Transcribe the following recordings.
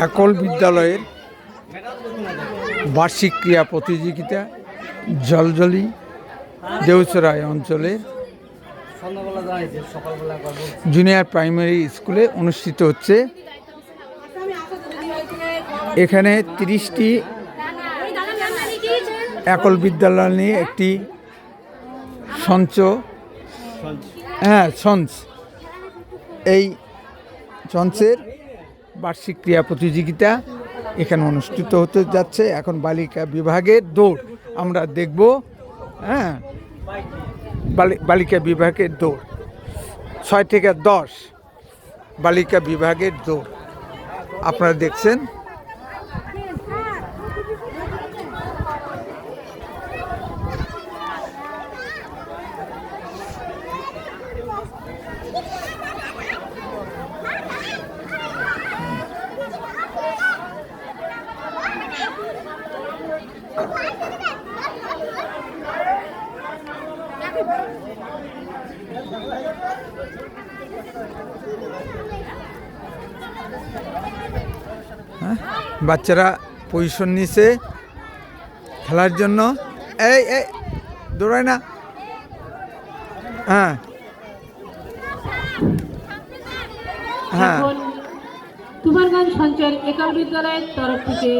একল বিদ্যালয়ের বার্ষিক ক্রীড়া প্রতিযোগিতা জলজলি দেউচড়াই অঞ্চলের জুনিয়র প্রাইমারি স্কুলে অনুষ্ঠিত হচ্ছে। এখানে 30টি একল বিদ্যালয় নিয়ে একটি সঞ্চ সঞ্চ, এই সঞ্চের বার্ষিক ক্রীড়া প্রতিযোগিতা এখানে অনুষ্ঠিত হতে যাচ্ছে। এখন বালিকা বিভাগের দৌড় আমরা দেখব। বালিকা বিভাগের দৌড় 6 থেকে 10 বালিকা বিভাগের দৌড় আপনারা দেখছেন। বাচ্চারা পজিশন নিছে খেলার জন্য। এই দৌড়ায় না। তুফানগঞ্জ সঞ্চয়ের একল বিদ্যালয়ের তরফ থেকে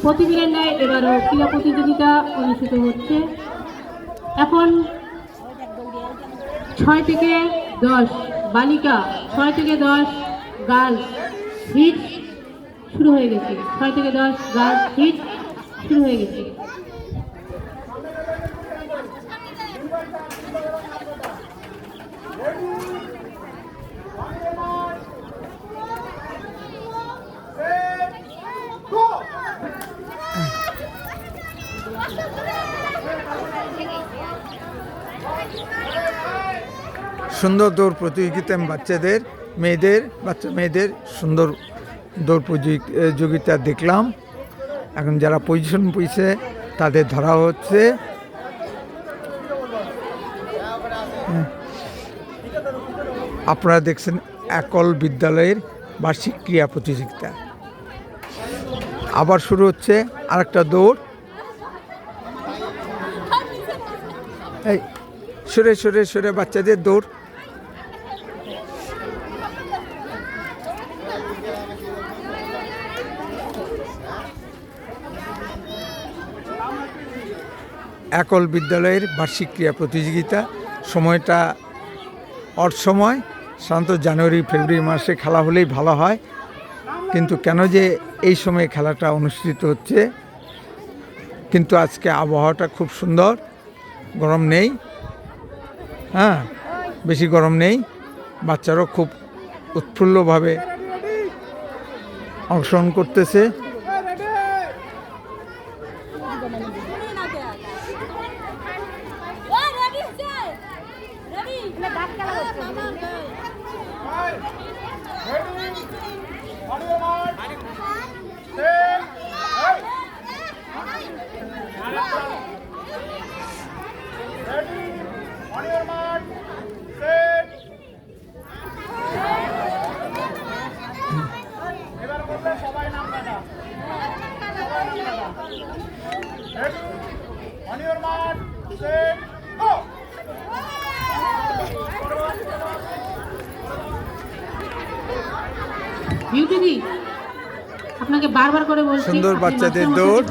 প্রতিদিনের ন্যায় এবারও ক্রীড়া প্রতিযোগিতা অনুষ্ঠিত হচ্ছে। এখন 6 থেকে 10 বালিকা, 6 থেকে 10 গার্লস হিট শুরু হয়ে গেছে। 6 থেকে 10 গার্লস হিট শুরু হয়ে গেছে। সুন্দর দৌড় প্রতিযোগিতা বাচ্চাদের মেয়েদের সুন্দর দৌড় প্রতিযোগিতা দেখলাম। এখন যারা পজিশন পেয়েছে তাদের ধরা হচ্ছে। আপনারা দেখছেন একল বিদ্যালয়ের বার্ষিক ক্রীড়া প্রতিযোগিতা। আবার শুরু হচ্ছে আরেকটা দৌড়। এই সরে সরে সরে বাচ্চাদের দৌড়। একল বিদ্যালয়ের বার্ষিক ক্রীড়া প্রতিযোগিতা সময়টা অড সময়, সাধারণত জানুয়ারি ফেব্রুয়ারি মাসে খেলা হলেই ভালো হয়, কিন্তু কেন যে এই সময়ে খেলাটা অনুষ্ঠিত হচ্ছে। কিন্তু আজকে আবহাওয়াটা খুব সুন্দর, গরম নেই, বেশি গরম নেই। বাচ্চারাও খুব উৎফুল্লভাবে অংশগ্রহণ করতেছে। আপনাকে বারবার করে বলছি, সুন্দর বাচ্চাদের দৌড়।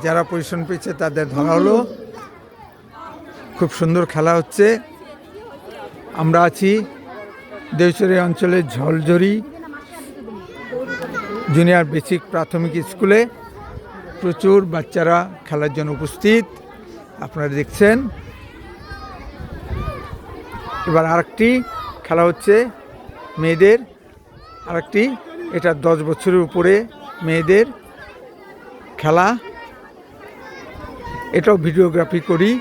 যারা পজিশন পেয়েছে তাদের ধরা হলো। খুব সুন্দর খেলা হচ্ছে। আমরা আছি দেউচড়াই অঞ্চলের ঝলঝরি জুনিয়র বেসিক প্রাথমিক স্কুলে। প্রচুর বাচ্চারা খেলার জন্য উপস্থিত, আপনারা দেখছেন। এবার আরেকটি খেলা হচ্ছে মেয়েদের, আরেকটি, এটা 10 বছরের উপরে মেয়েদের খেলা। এটাও ভিডিওগ্রাফি করি।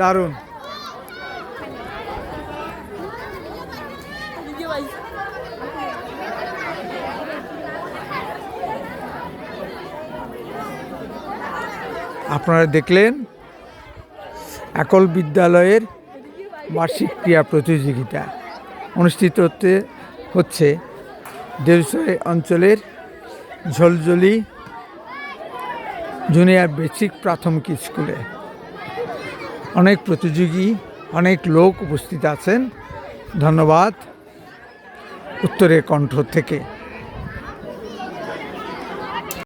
দারুণ। আপনারা দেখলেন একল বিদ্যালয়ের বার্ষিক ক্রীড়া প্রতিযোগিতা অনুষ্ঠিত হচ্ছে দেউসরাই অঞ্চলের ঝলঝলি জুনিয়র বেসিক প্রাথমিক স্কুলে। অনেক প্রতিযোগী, অনেক লোক উপস্থিত আছেন। ধন্যবাদ উত্তরের কণ্ঠ থেকে।